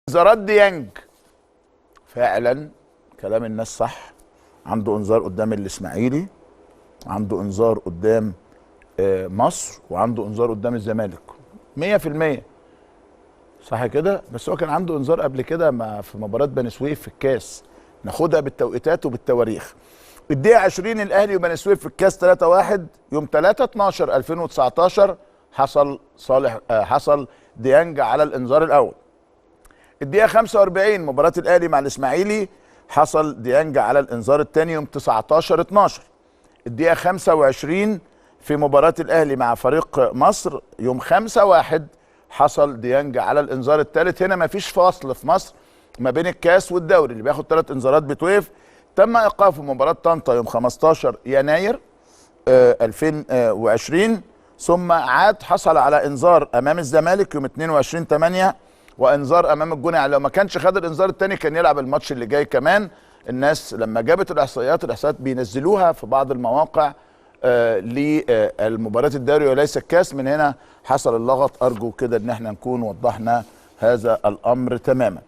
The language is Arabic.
انذارات ديانج فعلا كلام الناس صح. عنده انذار قدام الاسماعيلي، عنده انذار قدام مصر، وعنده انذار قدام الزمالك 100%. صح كده؟ بس هو كان عنده انذار قبل كده في مباراه بني سويف في الكاس، ناخدها بالتوقيتات وبالتواريخ. الدقيقه 20 الاهلي وبني سويف في الكاس 3-1 يوم 3/12/2019 حصل ديانج على الانذار الاول. الدقيقه 45 مباراه الاهلي مع الاسماعيلي حصل ديانج على الانذار الثاني يوم 19/12. الدقيقه 25 في مباراه الاهلي مع فريق مصر يوم 5/1 حصل ديانج على الانذار الثالث. هنا مفيش فاصل في مصر ما بين الكاس والدوري، اللي بياخد 3 انذارات بتوقف. تم ايقاف مباراه طنطا يوم 15 يناير 2020، ثم عاد حصل على انذار امام الزمالك يوم 22/8 وانذار امام الجونه. يعني لو ما كانش خد الانذار الثاني كان يلعب الماتش اللي جاي كمان. الناس لما جابت الاحصائيات بينزلوها في بعض المواقع للمباراه الدوري وليس الكاس، من هنا حصل اللغط. ارجو كده ان احنا نكون وضحنا هذا الامر تماما.